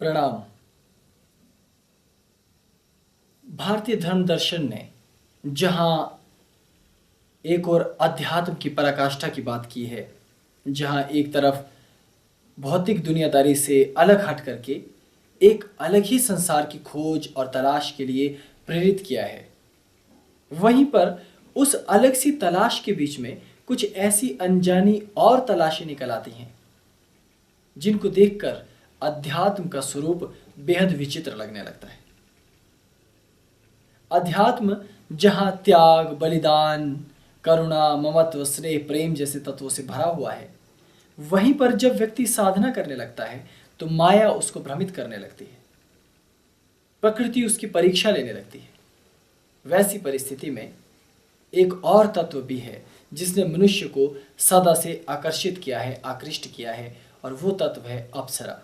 प्रणाम। भारतीय धर्म दर्शन ने जहाँ एक और अध्यात्म की पराकाष्ठा की बात की है, जहाँ एक तरफ भौतिक दुनियादारी से अलग हट करके एक अलग ही संसार की खोज और तलाश के लिए प्रेरित किया है, वहीं पर उस अलग सी तलाश के बीच में कुछ ऐसी अनजानी और तलाशें निकल आती हैं जिनको देखकर अध्यात्म का स्वरूप बेहद विचित्र लगने लगता है। अध्यात्म जहाँ त्याग, बलिदान, करुणा, ममत्व, स्नेह, प्रेम जैसे तत्वों से भरा हुआ है, वहीं पर जब व्यक्ति साधना करने लगता है तो माया उसको भ्रमित करने लगती है, प्रकृति उसकी परीक्षा लेने लगती है। वैसी परिस्थिति में एक और तत्व भी है जिसने मनुष्य को सदा से आकर्षित किया है, आकृष्ट किया है, और वो तत्व है अप्सरा।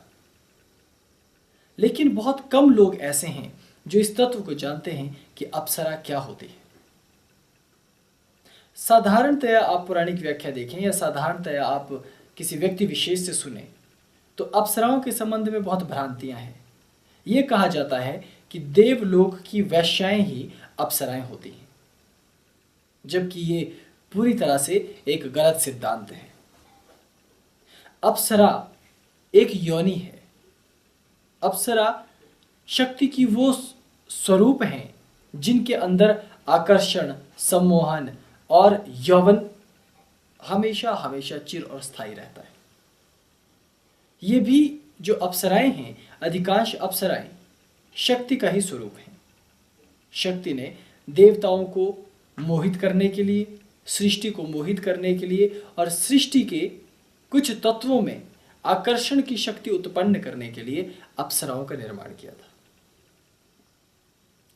लेकिन बहुत कम लोग ऐसे हैं जो इस तत्व को जानते हैं कि अप्सरा क्या होती है। साधारणतया आप पौराणिक व्याख्या देखें या साधारणतया आप किसी व्यक्ति विशेष से सुने तो अप्सराओं के संबंध में बहुत भ्रांतियां हैं। ये कहा जाता है कि देवलोक की वैश्याएं ही अप्सराएं होती हैं, जबकि ये पूरी तरह से एक गलत सिद्धांत है। अप्सरा एक योनि है। अप्सरा शक्ति की वो स्वरूप हैं जिनके अंदर आकर्षण, सम्मोहन और यौवन हमेशा हमेशा चिर और स्थायी रहता है। ये भी जो अप्सराएं हैं, अधिकांश अप्सराएं शक्ति का ही स्वरूप हैं। शक्ति ने देवताओं को मोहित करने के लिए, सृष्टि को मोहित करने के लिए और सृष्टि के कुछ तत्वों में आकर्षण की शक्ति उत्पन्न करने के लिए अप्सराओं का निर्माण किया था।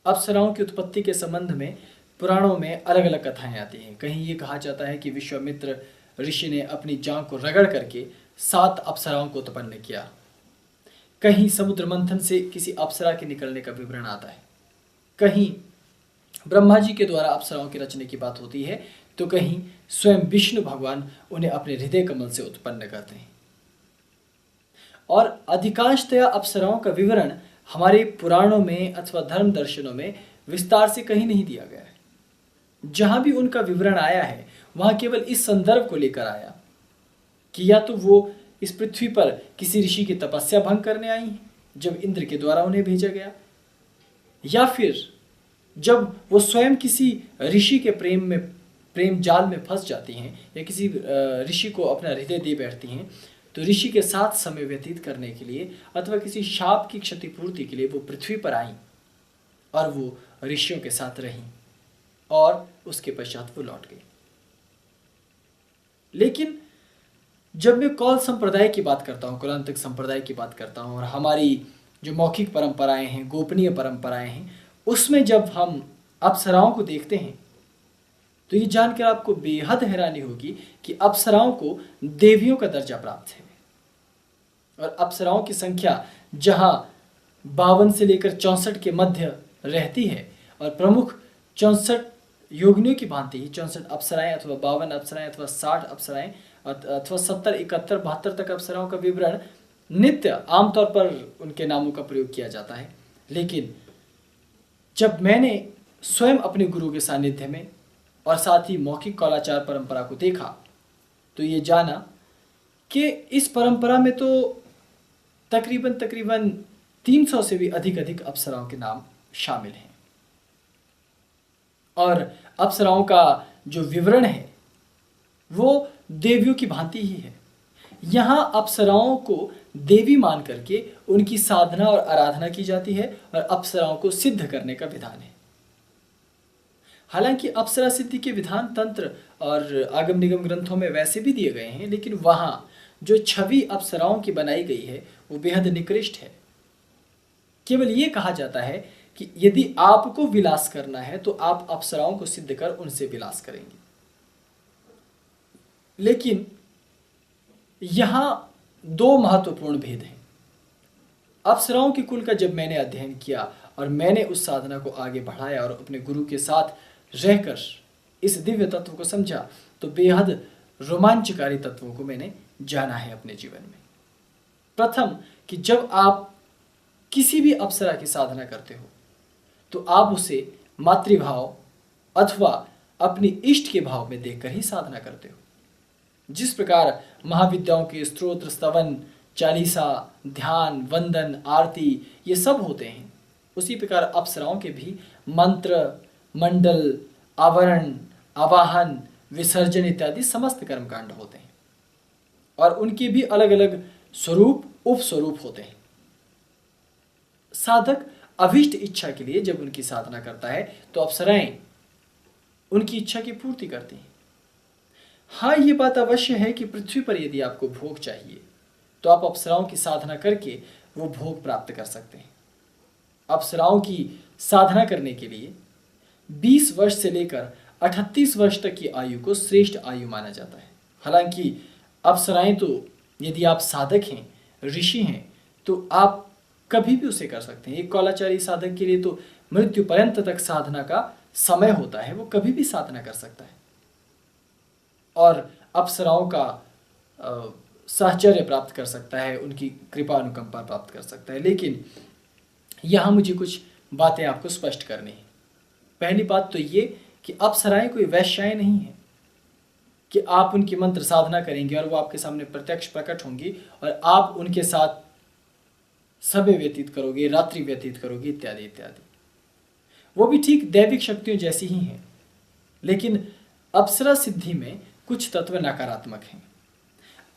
अप्सराओं की उत्पत्ति के संबंध में पुराणों में अलग अलग कथाएं आती हैं। कहीं ये कहा जाता है कि विश्वामित्र ऋषि ने अपनी जांघ को रगड़ करके 7 अप्सराओं को उत्पन्न किया। कहीं समुद्र मंथन से किसी अप्सरा के निकलने का विवरण आता है। कहीं ब्रह्मा जी के द्वारा अप्सराओं के रचने की बात होती है, तो कहीं स्वयं विष्णु भगवान उन्हें अपने हृदय कमल से उत्पन्न करते हैं। और अधिकांशतया अप्सराओं का विवरण हमारे पुराणों में अथवा धर्म दर्शनों में विस्तार से कहीं नहीं दिया गया है। जहां भी उनका विवरण आया है वहां केवल इस संदर्भ को लेकर आया कि या तो वो इस पृथ्वी पर किसी ऋषि की तपस्या भंग करने आई हैं जब इंद्र के द्वारा उन्हें भेजा गया, या फिर जब वो स्वयं किसी ऋषि के प्रेम जाल में फंस जाती हैं या किसी ऋषि को अपना हृदय दे बैठती हैं, तो ऋषि के साथ समय व्यतीत करने के लिए अथवा किसी शाप की क्षतिपूर्ति के लिए वो पृथ्वी पर आईं और वो ऋषियों के साथ रहीं और उसके पश्चात वो लौट गई। लेकिन जब मैं कौल संप्रदाय की बात करता हूँ, कौलांतक संप्रदाय की बात करता हूँ और हमारी जो मौखिक परंपराएं हैं, गोपनीय परंपराएं हैं, उसमें जब हम अप्सराओं को देखते हैं तो ये जानकर आपको बेहद हैरानी होगी कि अप्सराओं को देवियों का दर्जा प्राप्त है। और अप्सराओं की संख्या जहां 52 से लेकर 64 के मध्य रहती है और प्रमुख 64 योगिनियों की भांति ही 64 अप्सराएं अथवा 52 अप्सराएं अथवा 60 अप्सराएं अथवा 70, 71, 72 तक अप्सराओं का विवरण नित्य आमतौर पर उनके नामों का प्रयोग किया जाता है। लेकिन जब मैंने स्वयं अपने गुरु के सानिध्य में और साथ ही मौखिक कौलाचार परंपरा को देखा तो ये जाना कि इस परंपरा में तो तकरीबन 300 से भी अधिक अप्सराओं के नाम शामिल हैं। और अप्सराओं का जो विवरण है वो देवियों की भांति ही है। यहाँ अप्सराओं को देवी मान करके उनकी साधना और आराधना की जाती है और अप्सराओं को सिद्ध करने का विधान है। हालांकि अप्सरा सिद्धि के विधान तंत्र और आगम निगम ग्रंथों में वैसे भी दिए गए हैं, लेकिन वहाँ जो छवि अप्सराओं की बनाई गई है वो बेहद निकृष्ट है। केवल ये कहा जाता है कि यदि आपको विलास करना है तो आप अप्सराओं को सिद्ध कर उनसे विलास करेंगे। लेकिन यहाँ 2 महत्वपूर्ण भेद हैं। अप्सराओं के कुल का जब मैंने अध्ययन किया और मैंने उस साधना को आगे बढ़ाया और अपने गुरु के साथ रहकर इस दिव्य तत्व को समझा तो बेहद रोमांचकारी तत्वों को मैंने जाना है अपने जीवन में। प्रथम कि जब आप किसी भी अप्सरा की साधना करते हो तो आप उसे मातृभाव अथवा अपनी इष्ट के भाव में देखकर ही साधना करते हो। जिस प्रकार महाविद्याओं के स्तोत्र, स्तवन, चालीसा, ध्यान, वंदन, आरती ये सब होते हैं, उसी प्रकार अप्सराओं के भी मंत्र, मंडल, आवरण, आवाहन, विसर्जन इत्यादि समस्त कर्मकांड होते हैं और उनके भी अलग अलग स्वरूप, उपस्वरूप होते हैं। साधक अभीष्ट इच्छा के लिए जब उनकी साधना करता है तो अप्सराएं उनकी इच्छा की पूर्ति करती हैं। हाँ, ये बात अवश्य है कि पृथ्वी पर यदि आपको भोग चाहिए तो आप अप्सराओं की साधना करके वो भोग प्राप्त कर सकते हैं। अप्सराओं की साधना करने के लिए 20 वर्ष से लेकर 38 वर्ष तक की आयु को श्रेष्ठ आयु माना जाता है। हालांकि अप्सराएं तो यदि आप साधक हैं, ऋषि हैं, तो आप कभी भी उसे कर सकते हैं। एक कौलाचारी साधक के लिए तो मृत्यु पर्यंत तक साधना का समय होता है, वो कभी भी साधना कर सकता है और अप्सराओं का साहचर्य प्राप्त कर सकता है, उनकी कृपा अनुकंपा प्राप्त कर सकता है। लेकिन यहाँ मुझे कुछ बातें आपको स्पष्ट करनी है। पहली बात तो ये कि अप्सराएं कोई वैश्याएं नहीं है कि आप उनकी मंत्र साधना करेंगे और वो आपके सामने प्रत्यक्ष प्रकट होंगी और आप उनके साथ समय व्यतीत करोगे, रात्रि व्यतीत करोगे इत्यादि इत्यादि। वो भी ठीक दैविक शक्तियों जैसी ही हैं, लेकिन अप्सरा सिद्धि में कुछ तत्व नकारात्मक हैं।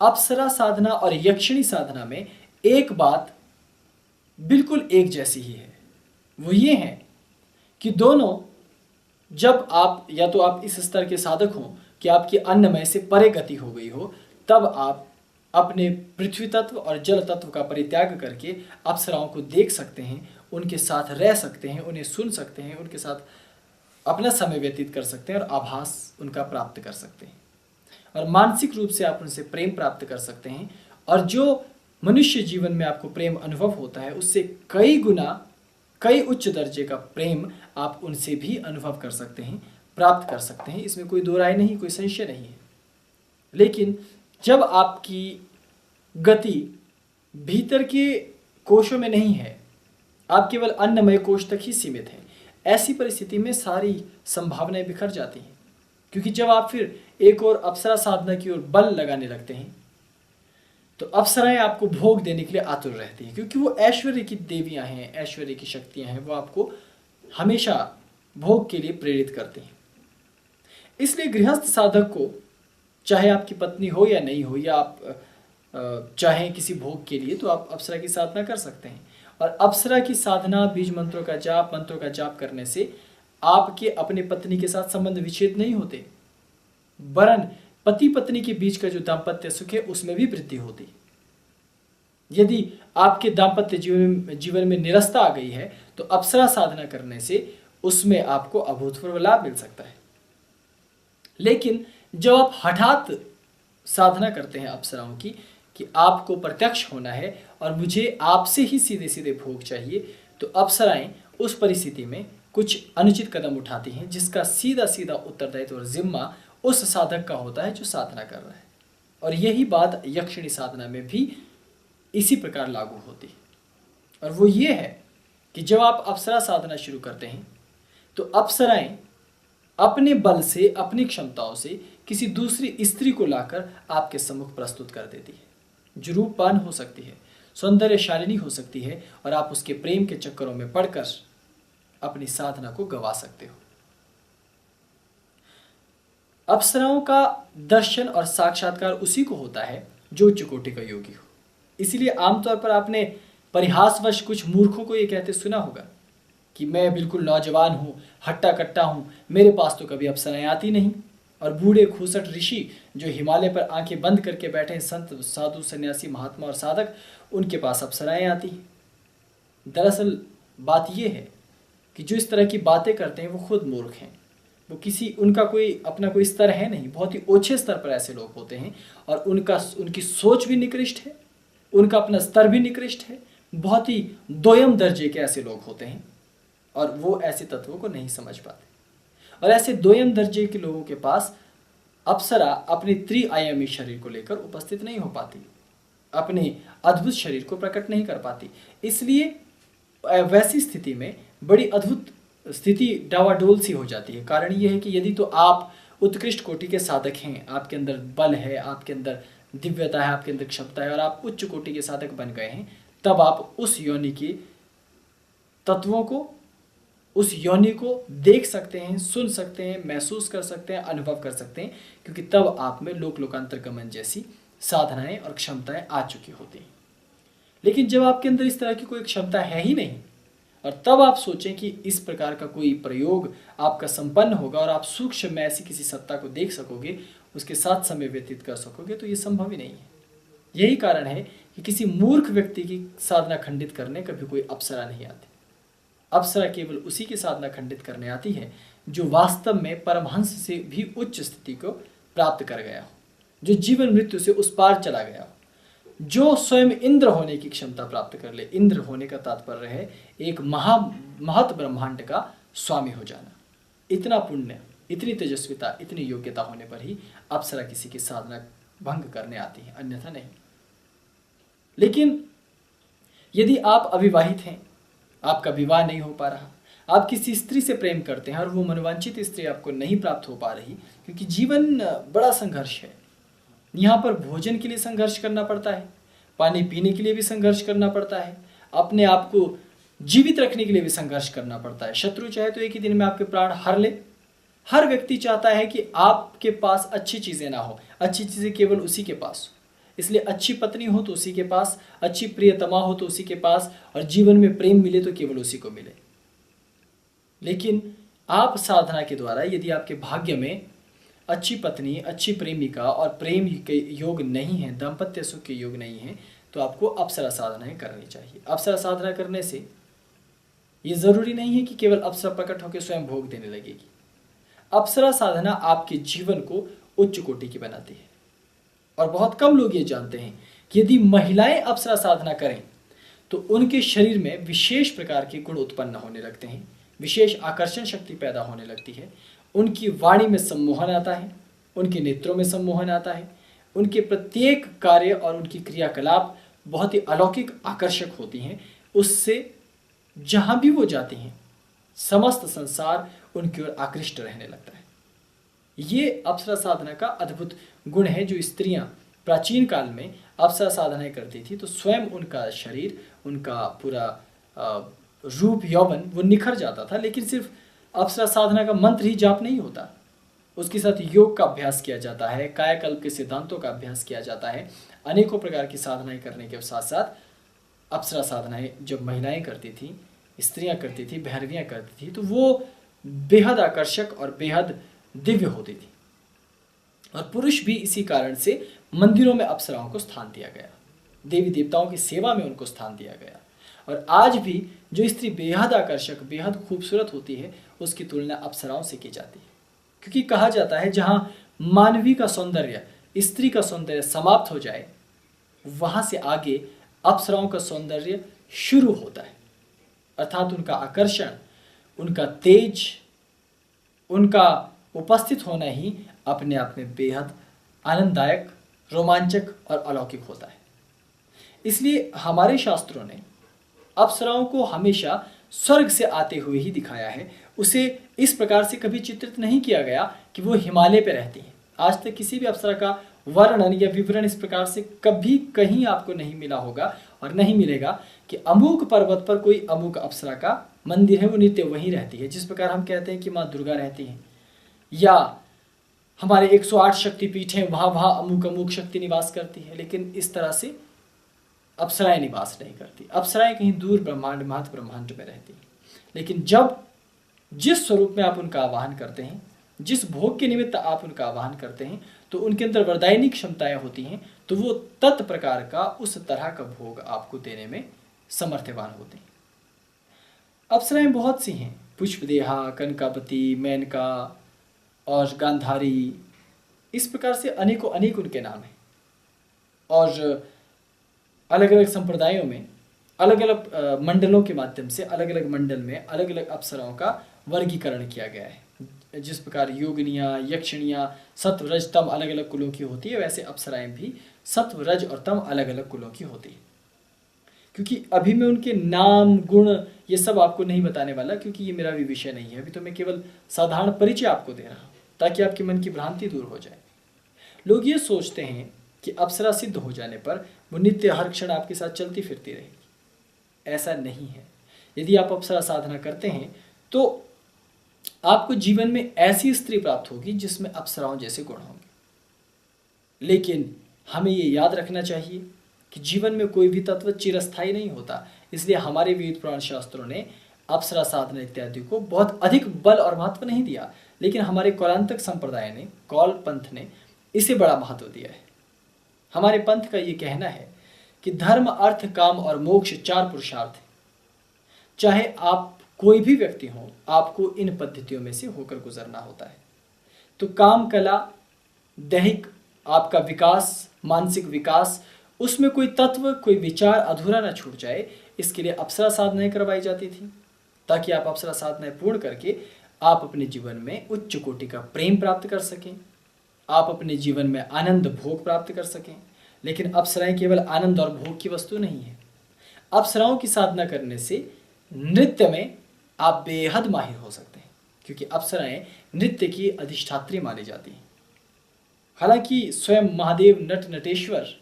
अप्सरा साधना और यक्षिणी साधना में एक बात बिल्कुल एक जैसी ही है, वो ये है कि दोनों, जब आप या तो आप इस स्तर के साधक हों कि आपकी अन्नमय से परे गति हो गई हो, तब आप अपने पृथ्वी तत्व और जल तत्व का परित्याग करके अप्सराओं को देख सकते हैं, उनके साथ रह सकते हैं, उन्हें सुन सकते हैं, उनके साथ अपना समय व्यतीत कर सकते हैं और आभास उनका प्राप्त कर सकते हैं और मानसिक रूप से आप उनसे प्रेम प्राप्त कर सकते हैं। और जो मनुष्य जीवन में आपको प्रेम अनुभव होता है, उससे कई गुना, कई उच्च दर्जे का प्रेम आप उनसे भी अनुभव कर सकते हैं, प्राप्त कर सकते हैं। इसमें कोई दो राय नहीं, कोई संशय नहीं है। लेकिन जब आपकी गति भीतर के कोशों में नहीं है, आप केवल अन्नमय कोश तक ही सीमित हैं, ऐसी परिस्थिति में सारी संभावनाएं बिखर जाती हैं। क्योंकि जब आप फिर एक और अप्सरा साधना की ओर बल लगाने लगते हैं तो अप्सराएं आपको भोग देने के लिए आतुर रहती हैं, क्योंकि वो ऐश्वर्य की देवियां हैं, ऐश्वर्य की शक्तियां हैं, वो आपको हमेशा भोग के लिए प्रेरित करती हैं। इसलिए गृहस्थ साधक को, चाहे आपकी पत्नी हो या नहीं हो, या आप चाहें किसी भोग के लिए, तो आप अप्सरा की साधना कर सकते हैं। और अप्सरा की साधना, बीज मंत्रों का जाप, मंत्रों का जाप करने से आपके अपने पत्नी के साथ संबंध विच्छेद नहीं होते, वरन पति पत्नी के बीच का जो दाम्पत्य सुख है उसमें भी वृद्धि होती। यदि आपके दाम्पत्य जीवन में निरस्ता आ गई है तो अप्सरा साधना करने से उसमें आपको अभूतपूर्व लाभ मिल सकता है। लेकिन जब आप हठात साधना करते हैं अप्सराओं की कि आपको प्रत्यक्ष होना है और मुझे आपसे ही सीधे सीधे भोग चाहिए, तो अप्सराएं उस परिस्थिति में कुछ अनुचित कदम उठाती हैं, जिसका सीधा सीधा उत्तरदायित्व और जिम्मा उस साधक का होता है जो साधना कर रहा है। और यही बात यक्षिणी साधना में भी इसी प्रकार लागू होती है। और वो ये है कि जब आप अप्सरा साधना शुरू करते हैं तो अप्सराएं अपने बल से, अपनी क्षमताओं से किसी दूसरी स्त्री को लाकर आपके सम्मुख प्रस्तुत कर देती है, जो रूपवान हो सकती है, सौंदर्यशालिनी हो सकती है, और आप उसके प्रेम के चक्करों में पड़कर अपनी साधना को गवा सकते हो। अप्सराओं का दर्शन और साक्षात्कार उसी को होता है जो उच्च कोटि का योगी हो। इसीलिए आमतौर पर आपने परिहासवश कुछ मूर्खों को ये कहते सुना होगा कि मैं बिल्कुल नौजवान हूँ, हट्टा कट्टा हूँ, मेरे पास तो कभी अप्सराएं आती नहीं। और बूढ़े खूसट ऋषि जो हिमालय पर आंखें बंद करके बैठे हैं, संत, साधु, सन्यासी, महात्मा और साधक, उनके पास अप्सराएं आती हैं। दरअसल बात यह है कि जो इस तरह की बातें करते हैं वो खुद मूर्ख हैं। वो उनका कोई अपना कोई स्तर है नहीं, बहुत ही ओछे स्तर पर ऐसे लोग होते हैं और उनकी सोच भी निकृष्ट है, उनका अपना स्तर भी निकृष्ट है, बहुत ही दोयम दर्जे के ऐसे लोग होते हैं और वो ऐसे तत्वों को नहीं समझ पाते। और ऐसे दोयम दर्जे के लोगों के पास अप्सरा अपने त्रिआयामी शरीर को लेकर उपस्थित नहीं हो पाती, अपने अद्भुत शरीर को प्रकट नहीं कर पाती। इसलिए वैसी स्थिति में बड़ी अद्भुत स्थिति डावाडोल सी हो जाती है। कारण ये है कि यदि तो आप उत्कृष्ट कोटि के साधक हैं, आपके अंदर बल है, आपके अंदर दिव्यता है, आपके अंदर क्षमता है और आप उच्च कोटि के साधक बन गए हैं, तब आप उस योनि के तत्वों को, उस योनि को देख सकते हैं, सुन सकते हैं, महसूस कर सकते हैं, अनुभव कर सकते हैं, क्योंकि तब आप में लोक लोकांतर गमन जैसी साधनाएं और क्षमताएं आ चुकी होती हैं। लेकिन जब आपके अंदर इस तरह की कोई क्षमता है ही नहीं और तब आप सोचें कि इस प्रकार का कोई प्रयोग आपका संपन्न होगा और आप सूक्ष्म में ऐसी किसी सत्ता को देख सकोगे, उसके साथ समय व्यतीत कर सकोगे, तो ये संभव ही नहीं है। यही कारण है कि किसी मूर्ख व्यक्ति की साधना खंडित करने कभी कोई अप्सरा नहीं आती। अप्सरा केवल उसी की साधना खंडित करने आती है जो वास्तव में परमहंस से भी उच्च स्थिति को प्राप्त कर गया हो, जो जीवन मृत्यु से उस पार चला गया हो, जो स्वयं इंद्र होने की क्षमता प्राप्त कर ले। इंद्र होने का तात्पर्य है एक महत ब्रह्मांड का स्वामी हो जाना। इतना पुण्य, इतनी तेजस्विता, इतनी योग्यता होने पर ही अप्सरा किसी की साधना भंग करने आती है, अन्यथा नहीं। लेकिन यदि आप अविवाहित हैं, आपका विवाह नहीं हो पा रहा, आप किसी स्त्री से प्रेम करते हैं और वो मनोवांछित स्त्री आपको नहीं प्राप्त हो पा रही, क्योंकि जीवन बड़ा संघर्ष है। यहाँ पर भोजन के लिए संघर्ष करना पड़ता है, पानी पीने के लिए भी संघर्ष करना पड़ता है, अपने आप को जीवित रखने के लिए भी संघर्ष करना पड़ता है। शत्रु चाहे तो एक ही दिन में आपके प्राण हर ले। हर व्यक्ति चाहता है कि आपके पास अच्छी चीज़ें ना हो, अच्छी चीज़ें केवल उसी के पास हो। इसलिए अच्छी पत्नी हो तो उसी के पास, अच्छी प्रियतमा हो तो उसी के पास, और जीवन में प्रेम मिले तो केवल उसी को मिले। लेकिन आप साधना के द्वारा यदि आपके भाग्य में अच्छी पत्नी, अच्छी प्रेमिका और प्रेम के योग नहीं है, दाम्पत्य सुख के योग नहीं है, तो आपको अप्सरा साधनाएं करनी चाहिए। अप्सरा साधना करने से ये जरूरी नहीं है कि केवल अप्सरा प्रकट होकर स्वयं भोग देने लगेगी। अप्सरा साधना आपके जीवन को उच्च कोटि की बनाती है। और बहुत कम लोग ये जानते हैं कि यदि महिलाएं अप्सरा साधना करें तो उनके शरीर में विशेष प्रकार के गुण उत्पन्न होने लगते हैं, विशेष आकर्षण शक्ति पैदा होने लगती है, उनकी वाणी में सम्मोहन आता है, उनके नेत्रों में सम्मोहन आता है, उनके प्रत्येक कार्य और उनकी क्रियाकलाप बहुत ही अलौकिक आकर्षक होती हैं। उससे जहाँ भी वो जाती हैं समस्त संसार उनकी ओर आकृष्ट रहने लगता है। ये अप्सरा साधना का अद्भुत गुण है। जो स्त्रियां प्राचीन काल में अप्सरा साधनाएं करती थी तो स्वयं उनका शरीर, उनका पूरा रूप, यौवन वो निखर जाता था। लेकिन सिर्फ अप्सरा साधना का मंत्र ही जाप नहीं होता, उसके साथ योग का अभ्यास किया जाता है, कायाकल्प के सिद्धांतों का अभ्यास किया जाता है। अनेकों प्रकार की साधनाएं करने के साथ साथ अप्सरा साधनाएं जब महिलाएं करती थी, स्त्रियां करती थी, भैरवियां करती थी, तो वो बेहद आकर्षक और बेहद दिव्य होती थी। और पुरुष भी इसी कारण से मंदिरों में अप्सराओं को स्थान दिया गया, देवी देवताओं की सेवा में उनको स्थान दिया गया। और आज भी जो स्त्री बेहद आकर्षक, बेहद खूबसूरत होती है, उसकी तुलना अप्सराओं से की जाती है। क्योंकि कहा जाता है जहां मानवी का सौंदर्य, स्त्री का सौंदर्य समाप्त हो जाए, वहां से आगे अप्सराओं का सौंदर्य शुरू होता है। अर्थात उनका आकर्षण, उनका तेज, उनका उपस्थित होना ही अपने आप में बेहद आनंददायक, रोमांचक और अलौकिक होता है। इसलिए हमारे शास्त्रों ने अप्सराओं को हमेशा स्वर्ग से आते हुए ही दिखाया है। उसे इस प्रकार से कभी चित्रित नहीं किया गया कि वो हिमालय पे रहती हैं। आज तक किसी भी अप्सरा का वर्णन या विवरण इस प्रकार से कभी कहीं आपको नहीं मिला होगा और नहीं मिलेगा कि अमुक पर्वत पर कोई अमुक अप्सरा का मंदिर है, वो नित्य वहीं रहती है। जिस प्रकार हम कहते हैं कि माँ दुर्गा रहती हैं, या हमारे 108 शक्तिपीठ हैं, वहाँ वहाँ अमुक अमुक शक्ति निवास करती है, लेकिन इस तरह से अप्सराएं निवास नहीं करती। अप्सराएं कहीं दूर ब्रह्मांड, महत ब्रह्मांड में रहती हैं। लेकिन जब जिस स्वरूप में आप उनका आवाहन करते हैं, जिस भोग के निमित्त आप उनका आवाहन करते हैं, तो उनके अंदर वरदायिनी क्षमताएं होती हैं, तो वो तत्प्रकार का, उस तरह का भोग आपको देने में समर्थवान होते हैं। अप्सराएं बहुत सी हैं, पुष्पदेहा, कनकावती, मेनका और गांधारी, इस प्रकार से अनेकों अनेक उनके नाम हैं। और अलग अलग संप्रदायों में, अलग अलग मंडलों के माध्यम से, अलग अलग मंडल में अलग अलग अप्सराओं का वर्गीकरण किया गया है। जिस प्रकार योगिनियाँ, यक्षिणियाँ, सत्व, रज, तम अलग अलग कुलों की होती है, वैसे अप्सराएं भी सत्व, रज और तम अलग अलग कुलों की होती है। क्योंकि अभी मैं उनके नाम गुण ये सब आपको नहीं बताने वाला, क्योंकि ये मेरा भी विषय नहीं है। अभी तो मैं केवल साधारण परिचय आपको दे रहा हूँ ताकि आपके मन की भ्रांति दूर हो जाए। लोग ये सोचते हैं कि अप्सरा सिद्ध हो जाने पर वो नित्य हर क्षण आपके साथ चलती फिरती रहेगी। ऐसा नहीं है। यदि आप अप्सरा साधना करते हैं तो आपको जीवन में ऐसी स्त्री प्राप्त होगी जिसमें अप्सराओं जैसे गुण होंगे। लेकिन हमें ये याद रखना चाहिए कि जीवन में कोई भी तत्व चिरस्थायी नहीं होता। इसलिए हमारे वेद पुराण शास्त्रों ने अप्सरा साधना इत्यादि को बहुत अधिक बल और महत्व नहीं दिया, लेकिन हमारे कौलांतक संप्रदाय ने, कौल पंथ ने इसे बड़ा महत्व दिया है। हमारे पंथ का ये कहना है कि धर्म, अर्थ, काम और मोक्ष 4 पुरुषार्थ हैं। चाहे आप कोई भी व्यक्ति हो, आपको इन पद्धतियों में से होकर गुजरना होता है। तो काम, कला, दैहिक आपका विकास, मानसिक विकास, उसमें कोई तत्व, कोई विचार अधूरा ना छूट जाए, इसके लिए अप्सरा साधनाएं करवाई जाती थी, ताकि आप अप्सरा साधनाएं पूर्ण करके आप अपने जीवन में उच्च कोटि का प्रेम प्राप्त कर सकें, आप अपने जीवन में आनंद भोग प्राप्त कर सकें। लेकिन अप्सराएं केवल आनंद और भोग की वस्तु नहीं है। अप्सराओं की साधना करने से नृत्य में आप बेहद माहिर हो सकते हैं, क्योंकि अप्सराएं नृत्य की अधिष्ठात्री मानी जाती हैं। हालांकि स्वयं महादेव नट नटेश्वर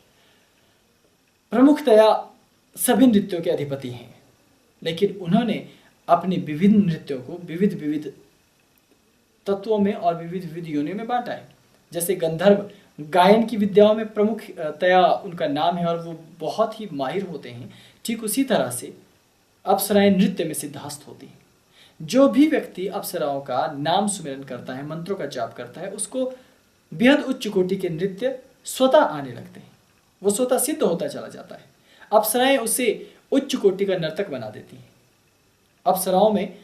प्रमुखतया सभी नृत्यों के अधिपति हैं, लेकिन उन्होंने अपने विविध नृत्यों को विविध विविध तत्वों में और विविध विविध योनियों में बांटा है। जैसे गंधर्व गायन की विद्याओं में प्रमुखतया उनका नाम है और वो बहुत ही माहिर होते हैं, ठीक उसी तरह से अप्सराएं नृत्य में सिद्धहस्त होती हैं। जो भी व्यक्ति अप्सराओं का नाम सुमिरन करता है, मंत्रों का जाप करता है, उसको बेहद उच्च कोटि के नृत्य स्वतः आने लगते हैं, वो स्वतः सिद्ध होता चला जाता है। अप्सराएं उसे उच्च कोटि का नर्तक बना देती हैं। अप्सराओं में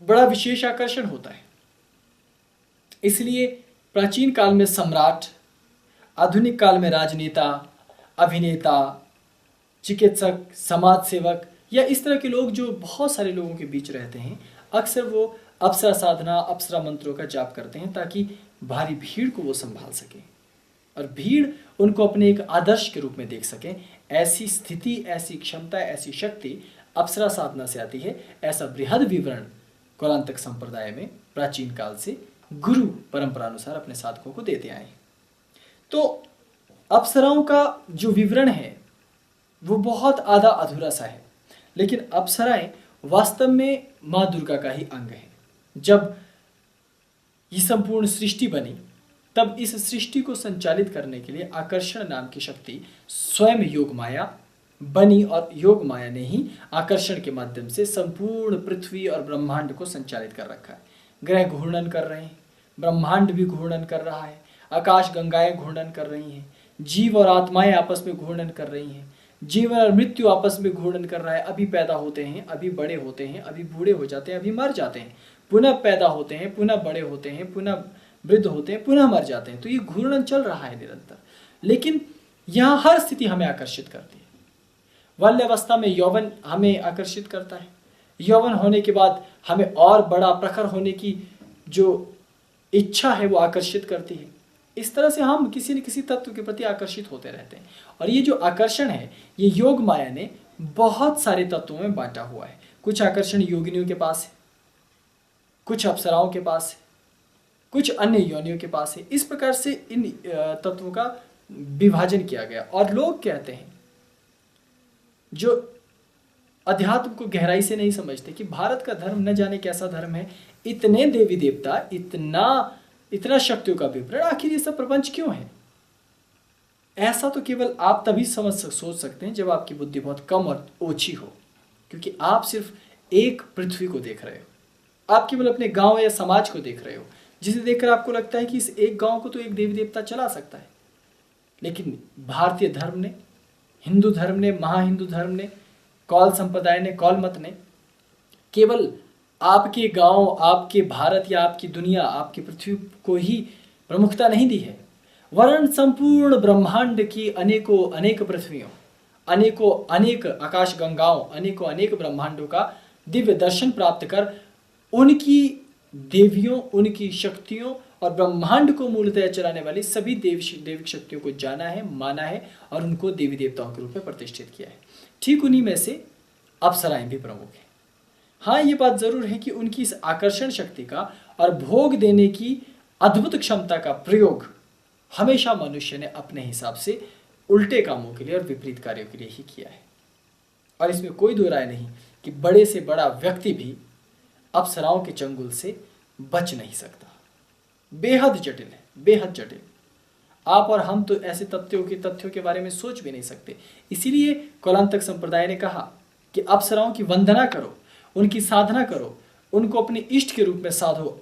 बड़ा विशेष आकर्षण होता है। इसलिए प्राचीन काल में सम्राट, आधुनिक काल में राजनेता, अभिनेता, चिकित्सक, समाज सेवक या इस तरह के लोग जो बहुत सारे लोगों के बीच रहते हैं, अक्सर वो अप्सरा साधना, अप्सरा मंत्रों का जाप करते हैं ताकि भारी भीड़ को वो संभाल सकें और भीड़ उनको अपने एक आदर्श के रूप में देख सकें। ऐसी स्थिति, ऐसी क्षमता, ऐसी शक्ति अप्सरा साधना से आती है। ऐसा बृहद विवरण कौलांतक संप्रदाय में प्राचीन काल से गुरु परंपरानुसार अपने साधकों को देते आए। तो अप्सराओं का जो विवरण है वो बहुत आधा अधूरा सा है, लेकिन अप्सराएं वास्तव में माँ दुर्गा का ही अंग है। जब ये संपूर्ण सृष्टि बनी, तब इस सृष्टि को संचालित करने के लिए आकर्षण नाम की शक्ति स्वयं योग माया बनी और योग माया ने ही आकर्षण के माध्यम से संपूर्ण पृथ्वी और ब्रह्मांड को संचालित कर रखा है। ग्रह घूर्णन कर रहे हैं, ब्रह्मांड भी घूर्णन कर रहा है, आकाश गंगाएं घूर्णन कर रही हैं, जीव और आत्माएं आपस में घूर्णन कर रही हैं, जीवन और मृत्यु आपस में घूर्णन कर रहा है। अभी पैदा होते हैं, अभी बड़े होते हैं, अभी बूढ़े हो जाते हैं, अभी मर जाते हैं, पुनः पैदा होते हैं, पुनः बड़े होते हैं, पुनः वृद्ध होते हैं, पुनः मर जाते हैं। तो ये घूर्णन चल रहा है निरंतर, लेकिन यहाँ हर स्थिति हमें आकर्षित करती है। बाल्यावस्था में यौवन हमें आकर्षित करता है, यौवन होने के बाद हमें और बड़ा प्रखर होने की जो इच्छा है वो आकर्षित करती है। इस तरह से हम किसी न किसी तत्व के प्रति आकर्षित होते रहते हैं। और ये जो आकर्षण है, ये योग माया ने बहुत सारे तत्वों में बांटा हुआ है। कुछ आकर्षण योगिनियों के पास है, कुछ अप्सराओं के पास है, कुछ अन्य योनियों के पास है। इस प्रकार से इन तत्वों का विभाजन किया गया। और लोग कहते हैं, जो अध्यात्म को गहराई से नहीं समझते, कि भारत का धर्म न जाने कैसा धर्म है, इतने देवी देवता, इतना शक्तियों का विवरण, आखिर ये सब प्रपंच क्यों है? ऐसा तो केवल आप तभी सोच सकते हैं जब आपकी बुद्धि बहुत कम और ओछी हो, क्योंकि आप सिर्फ एक पृथ्वी को देख रहे हो, आप केवल अपने गांव या समाज को देख रहे हो, जिसे देखकर आपको लगता है कि इस एक गांव को तो एक देवी देवता चला सकता है। लेकिन भारतीय धर्म ने, हिंदू धर्म ने, महाहिंदू धर्म ने, कौल संप्रदाय ने, कौल मत ने केवल आपके गांव, आपके भारत या आपकी दुनिया, आपकी पृथ्वी को ही प्रमुखता नहीं दी है, वरन संपूर्ण ब्रह्मांड की अनेकों अनेक पृथ्वियों, अनेकों अनेक आकाश गंगाओं, अनेकों अनेक ब्रह्मांडों का दिव्य दर्शन प्राप्त कर उनकी देवियों, उनकी शक्तियों और ब्रह्मांड को मूलतः चलाने वाली सभी देविक शक्तियों को जाना है, माना है और उनको देवी देवताओं के रूप में प्रतिष्ठित किया है। ठीक उन्हीं में से अप्सराएं भी प्रमुख हैं। हाँ, ये बात जरूर है कि उनकी इस आकर्षण शक्ति का और भोग देने की अद्भुत क्षमता का प्रयोग हमेशा मनुष्य ने अपने हिसाब से उल्टे कामों के लिए और विपरीत कार्यों के लिए ही किया है। और इसमें कोई दो राय नहीं कि बड़े से बड़ा व्यक्ति भी अप्सराओं के चंगुल से बच नहीं सकता। बेहद जटिल है, बेहद जटिल। आप और हम तो ऐसे तथ्यों के बारे में सोच भी नहीं सकते। इसीलिए कौलांतक संप्रदाय ने कहा कि अप्सराओं की वंदना करो, उनकी साधना करो, उनको अपने इष्ट के रूप में साधो।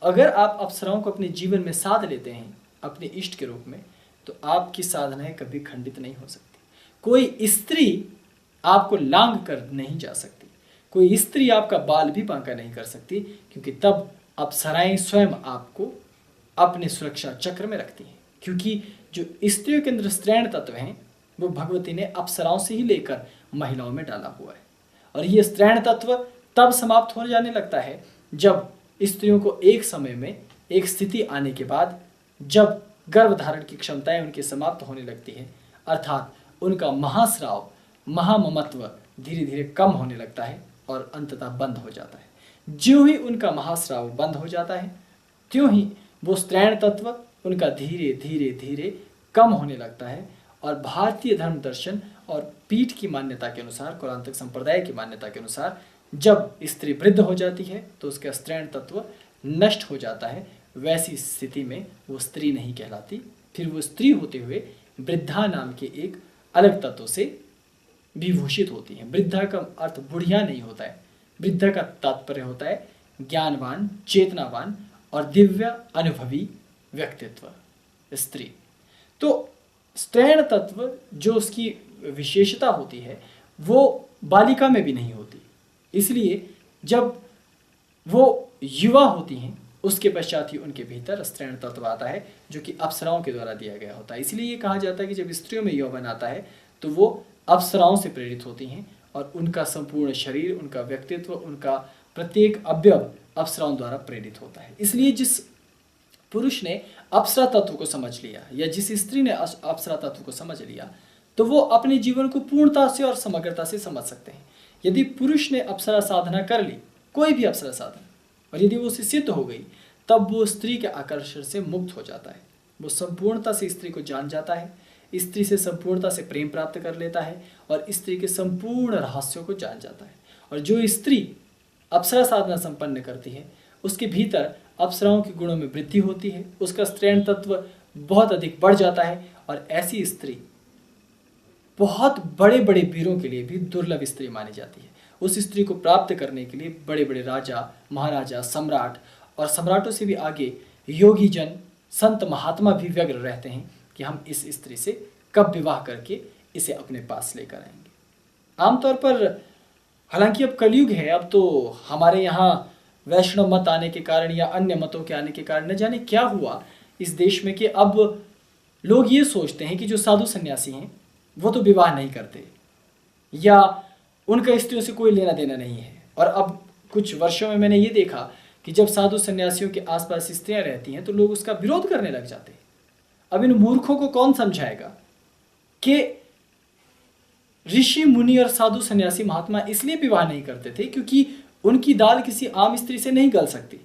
अगर आप अप्सराओं को अपने जीवन में साध लेते हैं अपने इष्ट के रूप में, तो आपकी साधनाएं कभी खंडित नहीं हो सकती। कोई स्त्री आपको लांग कर नहीं जा सकती, कोई स्त्री आपका बाल भी बांका नहीं कर सकती, क्योंकि तब अप्सराएं स्वयं आपको अपने सुरक्षा चक्र में रखती हैं। क्योंकि जो स्त्रियों के अंदर स्त्रैण तत्व हैं वो भगवती ने अप्सराओं से ही लेकर महिलाओं में डाला हुआ है। और ये स्त्रैण तत्व तब समाप्त हो जाने लगता है जब स्त्रियों को एक समय में एक स्थिति आने के बाद जब गर्भधारण की क्षमताएं उनकी समाप्त होने लगती है, अर्थात उनका महास्राव, महाममत्व धीरे धीरे कम होने लगता है और अंततः बंद हो जाता है। ज्यों ही उनका महास्राव बंद हो जाता है त्यों ही वो स्त्रैण तत्व उनका धीरे धीरे धीरे कम होने लगता है। और भारतीय धर्म दर्शन और पीठ की मान्यता के अनुसार, कौलांतक संप्रदाय की मान्यता के अनुसार, जब स्त्री वृद्ध हो जाती है तो उसका स्त्रैण तत्व नष्ट हो जाता है। वैसी स्थिति में वो स्त्री नहीं कहलाती, फिर वो स्त्री होते हुए वृद्धा नाम के एक अलग तत्व से विभूषित होती है। वृद्धा का अर्थ बुढ़िया नहीं होता है, वृद्धा का तात्पर्य होता है ज्ञानवान, चेतनावान और दिव्य अनुभवी व्यक्तित्व स्त्री। तो स्त्रैण तत्व जो उसकी विशेषता होती है वो बालिका में भी नहीं होती। इसलिए जब वो युवा होती हैं उसके पश्चात ही उनके भीतर स्त्रैण तत्व आता है, जो कि अप्सराओं के द्वारा दिया गया होता है। इसलिए ये कहा जाता है कि जब स्त्रियों में यौवन आता है तो वो अप्सराओं से प्रेरित होती हैं और उनका संपूर्ण शरीर, उनका व्यक्तित्व, उनका प्रत्येक अवयव अप्सराओं द्वारा प्रेरित होता है। इसलिए जिस पुरुष ने अप्सरा तत्व को समझ लिया या जिस स्त्री ने अप्सरा तत्व को समझ लिया तो वो अपने जीवन को पूर्णता से और समग्रता से समझ सकते हैं। यदि पुरुष ने अप्सरा साधना कर ली, कोई भी अप्सरा साधना, और यदि वो उसे सिद्ध हो गई, तब वो स्त्री के आकर्षण से मुक्त हो जाता है। वो संपूर्णता से स्त्री को जान जाता है, स्त्री से संपूर्णता से प्रेम प्राप्त कर लेता है और स्त्री के संपूर्ण रहस्यों को जान जाता है। और जो स्त्री अप्सरा साधना संपन्न करती है उसके भीतर अप्सराओं के गुणों में वृद्धि होती है, उसका स्त्रैण तत्व बहुत अधिक बढ़ जाता है और ऐसी स्त्री बहुत बड़े बड़े वीरों के लिए भी दुर्लभ स्त्री मानी जाती है। उस स्त्री को प्राप्त करने के लिए बड़े बड़े राजा, महाराजा, सम्राट और सम्राटों से भी आगे योगी जन, संत, महात्मा भी व्यग्र रहते हैं कि हम इस स्त्री से कब विवाह करके इसे अपने पास लेकर आएंगे। आमतौर पर हालांकि अब कलयुग है, अब तो हमारे यहाँ वैष्णव मत आने के कारण या अन्य मतों के आने के कारण न जाने क्या हुआ इस देश में कि अब लोग ये सोचते हैं कि जो साधु सन्यासी हैं वो तो विवाह नहीं करते या उनका स्त्रियों से कोई लेना देना नहीं है। और अब कुछ वर्षों में मैंने ये देखा कि जब साधु सन्यासियों के आसपास स्त्रियां रहती हैं तो लोग उसका विरोध करने लग जाते हैं। अब इन मूर्खों को कौन समझाएगा कि ऋषि मुनि और साधु सन्यासी महात्मा इसलिए विवाह नहीं करते थे क्योंकि उनकी दाल किसी आम स्त्री से नहीं गल सकती,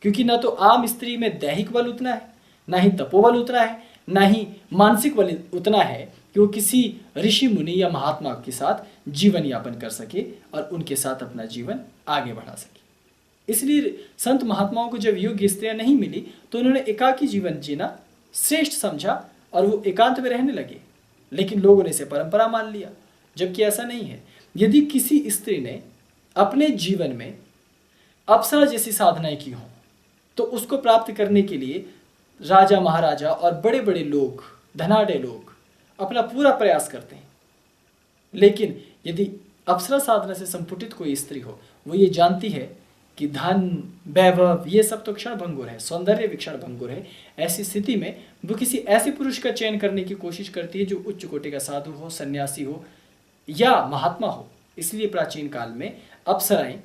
क्योंकि ना तो आम स्त्री में दैहिक बल उतना है, ना ही तपोबल उतना है, ना ही मानसिक बल उतना है कि वो किसी ऋषि मुनि या महात्मा के साथ जीवन यापन कर सके और उनके साथ अपना जीवन आगे बढ़ा सके। इसलिए संत महात्माओं को जब योग्य स्त्रियां नहीं मिली तो उन्होंने एकाकी जीवन जीना श्रेष्ठ समझा और वो एकांत में रहने लगे। लेकिन लोगों ने इसे परंपरा मान लिया, जबकि ऐसा नहीं है। यदि किसी स्त्री ने अपने जीवन में अप्सरा जैसी साधनाएं की हों तो उसको प्राप्त करने के लिए राजा, महाराजा और बड़े बड़े लोग, धनाढ़ लोग अपना पूरा प्रयास करते हैं। लेकिन यदि अप्सरा साधना से संपुटित कोई स्त्री हो, वो ये जानती है कि धन, वैभव ये सब तो क्षण भंगुर है, सौंदर्य भी क्षण भंगुर है। ऐसी स्थिति में वो किसी ऐसे पुरुष का चयन करने की कोशिश करती है जो उच्च कोटि का साधु हो, सन्यासी हो या महात्मा हो। इसलिए प्राचीन काल में अप्सराएं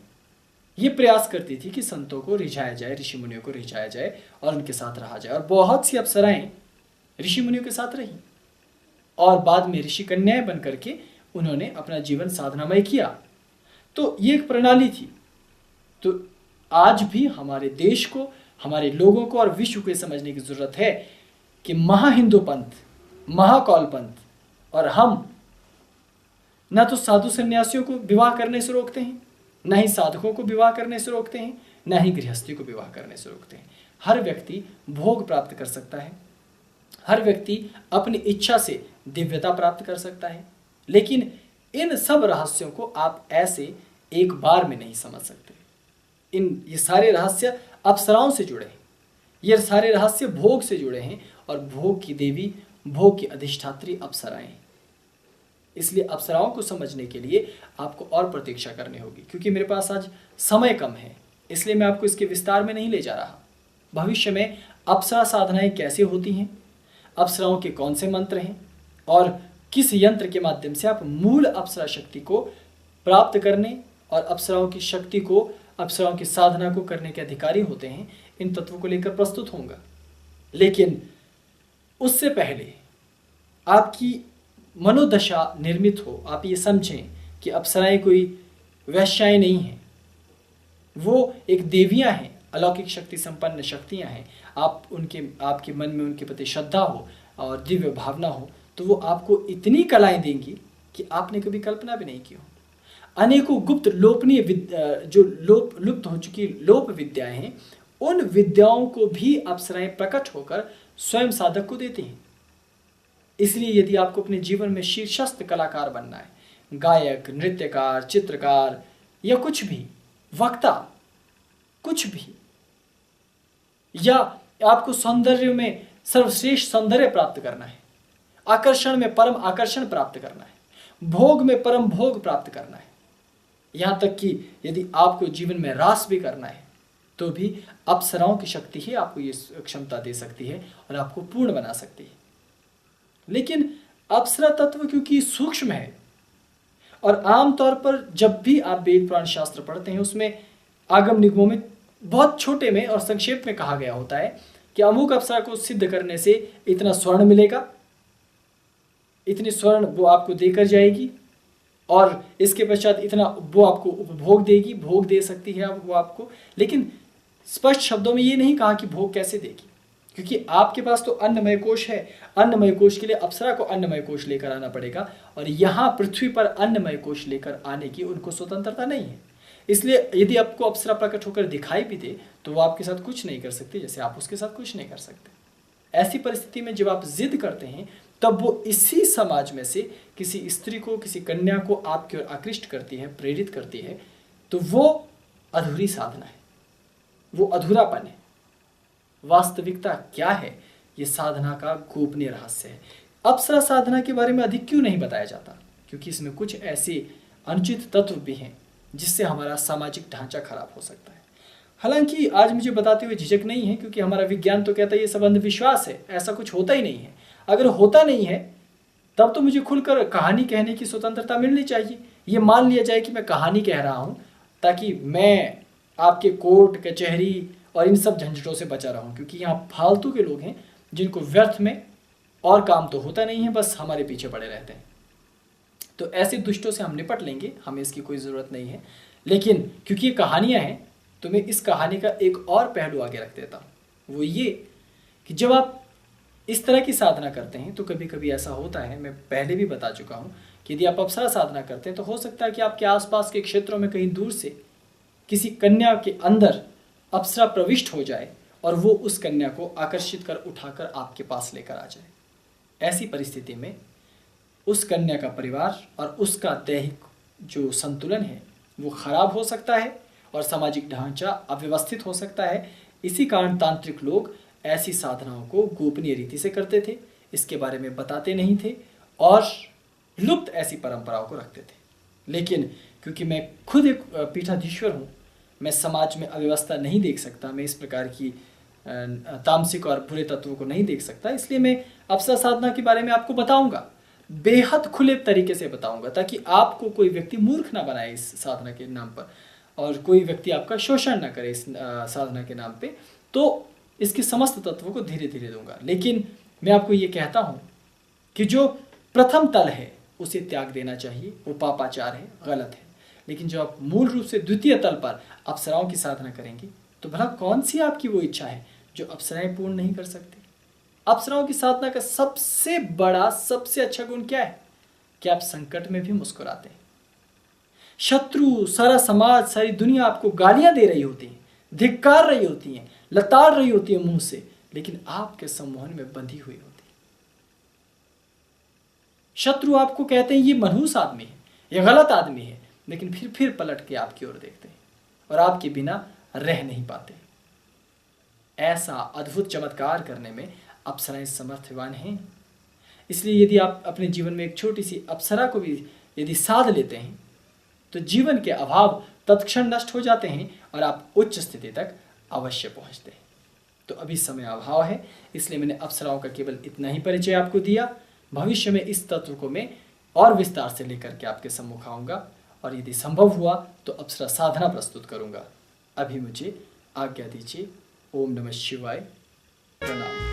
ये प्रयास करती थी कि संतों को रिझाया जाए, ऋषि मुनियों को रिझाया जाए और उनके साथ रहा जाए। और बहुत सी अप्सराएं ऋषि मुनियों के साथ रही और बाद में ऋषि कन्याएं बन करके उन्होंने अपना जीवन साधनामय किया। तो ये एक प्रणाली थी। तो आज भी हमारे देश को, हमारे लोगों को और विश्व को समझने की जरूरत है कि महाहिंदू पंथ, महाकौल पंथ और हम ना तो साधु सन्यासियों को विवाह करने से रोकते हैं, ना ही साधकों को विवाह करने से रोकते हैं, ना ही गृहस्थी को विवाह करने से रोकते हैं। हर व्यक्ति भोग प्राप्त कर सकता है, हर व्यक्ति अपनी इच्छा से दिव्यता प्राप्त कर सकता है, लेकिन इन सब रहस्यों को आप ऐसे एक बार में नहीं समझ सकते। ये सारे रहस्य अप्सराओं से जुड़े हैं, ये सारे रहस्य भोग से जुड़े हैं और भोग की देवी, भोग की अधिष्ठात्री अप्सराएं। इसलिए अप्सराओं को समझने के लिए आपको और प्रतीक्षा करनी होगी। क्योंकि मेरे पास आज समय कम है, इसलिए मैं आपको इसके विस्तार में नहीं ले जा रहा। भविष्य में अप्सरा साधनाएं कैसे होती हैं, अप्सराओं के कौन से मंत्र हैं और किस यंत्र के माध्यम से आप मूल अप्सरा शक्ति को प्राप्त करने और अप्सराओं की शक्ति को, अप्सराओं की साधना को करने के अधिकारी होते हैं, इन तत्वों को लेकर प्रस्तुत होऊंगा। लेकिन उससे पहले आपकी मनोदशा निर्मित हो, आप ये समझें कि अप्सराएं कोई वैश्याएं नहीं हैं, वो एक देवियां हैं, अलौकिक शक्ति संपन्न शक्तियां हैं। आपके मन में उनके प्रति श्रद्धा हो और दिव्य भावना हो तो वो आपको इतनी कलाएं देंगी कि आपने कभी कल्पना भी नहीं की हो। अनेकों गुप्त लोपनीय जो लुप्त हो चुकी लोप विद्याएं हैं, उन विद्याओं को भी अप्सराएं प्रकट होकर स्वयं साधक को देती हैं। इसलिए यदि आपको अपने जीवन में शीर्षस्थ कलाकार बनना है, गायक, नृत्यकार, चित्रकार या कुछ भी, वक्ता, कुछ भी, या आपको सौंदर्य में सर्वश्रेष्ठ सौंदर्य प्राप्त करना है, आकर्षण में परम आकर्षण प्राप्त करना है, भोग में परम भोग प्राप्त करना है, यहां तक कि यदि आपको जीवन में रास भी करना है तो भी अप्सराओं की शक्ति ही आपको ये क्षमता दे सकती है और आपको पूर्ण बना सकती है। लेकिन अप्सरा तत्व क्योंकि सूक्ष्म है और आमतौर पर जब भी आप वेद पुराण शास्त्र पढ़ते हैं उसमें आगम निगमों में बहुत छोटे में और संक्षेप में कहा गया होता है कि अमुक अप्सरा को सिद्ध करने से इतना स्वर्ण मिलेगा, इतनी स्वर्ण वो आपको देकर जाएगी और इसके पश्चात इतना वो आपको उपभोग देगी, भोग दे सकती है वो आपको। लेकिन स्पष्ट शब्दों में ये नहीं कहा कि भोग कैसे देगी, क्योंकि आपके पास तो अन्नमय कोश है। अन्नमय कोश के लिए अप्सरा को अन्नमय कोश लेकर आना पड़ेगा और यहाँ पृथ्वी पर अन्नमय कोश लेकर आने की उनको स्वतंत्रता नहीं है। इसलिए यदि आपको अप्सरा प्रकट होकर दिखाई भी दे तो वो आपके साथ कुछ नहीं कर सकती, जैसे आप उसके साथ कुछ नहीं कर सकते। ऐसी परिस्थिति में जब आप जिद करते हैं तब वो इसी समाज में से किसी स्त्री को, किसी कन्या को आपकी ओर आकृष्ट करती है, प्रेरित करती है, तो वो अधूरी साधना है, वो अधूरापन है। वास्तविकता क्या है, ये साधना का गोपनीय रहस्य है। अप्सरा साधना के बारे में अधिक क्यों नहीं बताया जाता, क्योंकि इसमें कुछ ऐसे अनुचित तत्व भी हैं जिससे हमारा सामाजिक ढांचा खराब हो सकता है। हालांकि आज मुझे बताते हुए झिझक नहीं है, क्योंकि हमारा विज्ञान तो कहता है ये सब अंधविश्वास है, ऐसा कुछ होता ही नहीं है। अगर होता नहीं है तब तो मुझे खुलकर कहानी कहने की स्वतंत्रता मिलनी चाहिए। ये मान लिया जाए कि मैं कहानी कह रहा हूँ ताकि मैं आपके कोर्ट कचहरी और इन सब झंझटों से बचा रहूं, क्योंकि यहाँ फालतू के लोग हैं जिनको व्यर्थ में और काम तो होता नहीं है, बस हमारे पीछे पड़े रहते हैं। तो ऐसे दुष्टों से हम निपट लेंगे, हमें इसकी कोई ज़रूरत नहीं है। लेकिन क्योंकि ये कहानियाँ हैं तो मैं इस कहानी का एक और पहलू आगे रख देता हूँ, वो ये कि जब आप इस तरह की साधना करते हैं तो कभी कभी ऐसा होता है, मैं पहले भी बता चुका हूँ कि यदि आप अप्सरा साधना करते हैं तो हो सकता है कि आपके आसपास के क्षेत्रों में कहीं दूर से किसी कन्या के अंदर अप्सरा प्रविष्ट हो जाए और वो उस कन्या को आकर्षित कर उठाकर आपके पास लेकर आ जाए। ऐसी परिस्थिति में उस कन्या का परिवार और उसका दैहिक जो संतुलन है वो खराब हो सकता है और सामाजिक ढांचा अव्यवस्थित हो सकता है। इसी कारण तांत्रिक लोग ऐसी साधनाओं को गोपनीय रीति से करते थे, इसके बारे में बताते नहीं थे और लुप्त ऐसी परंपराओं को रखते थे। लेकिन क्योंकि मैं खुद एक पीठाधीश्वर हूँ, मैं समाज में अव्यवस्था नहीं देख सकता, मैं इस प्रकार की तामसिक और बुरे तत्वों को नहीं देख सकता, इसलिए मैं अप्सरा साधना के बारे में आपको बताऊंगा, बेहद खुले तरीके से बताऊंगा, ताकि आपको कोई व्यक्ति मूर्ख ना बनाए इस साधना के नाम पर और कोई व्यक्ति आपका शोषण ना करे इस साधना के नाम पे। तो इसके समस्त तत्वों को धीरे धीरे दूंगा। लेकिन मैं आपको ये कहता हूँ कि जो प्रथम तल है उसे त्याग देना चाहिए, वो पापाचार है, गलत है। लेकिन जब आप मूल रूप से द्वितीय तल पर अप्सराओं की साधना करेंगे तो भला कौन सी आपकी वो इच्छा है जो अप्सराएं पूर्ण नहीं कर सकती। अप्सराओं की साधना का सबसे बड़ा, सबसे अच्छा गुण क्या है कि आप संकट में भी मुस्कुराते हैं। शत्रु, सारा समाज, सारी दुनिया आपको गालियां दे रही होती है, धिक्कार रही होती है, लताड़ रही होती है मुंह से, लेकिन आपके सम्मोहन में बंधी हुई होती है। शत्रु आपको कहते हैं ये मनहूस आदमी है, ये गलत आदमी है, लेकिन फिर पलट के आपकी ओर देखते हैं और आपके बिना रह नहीं पाते। ऐसा अद्भुत चमत्कार करने में अप्सराएं समर्थवान हैं। इसलिए यदि आप अपने जीवन में एक छोटी सी अप्सरा को भी यदि साध लेते हैं तो जीवन के अभाव तत्क्षण नष्ट हो जाते हैं और आप उच्च स्थिति तक अवश्य पहुंचते हैं। तो अभी समय अभाव है, इसलिए मैंने अप्सराओं का केवल इतना ही परिचय आपको दिया। भविष्य में इस तत्व को मैं और विस्तार से लेकर के आपके सम्मुख आऊँगा और यदि संभव हुआ तो अप्सरा साधना प्रस्तुत करूँगा। अभी मुझे आज्ञा दीजिए। ओम नमः शिवाय। प्रणाम।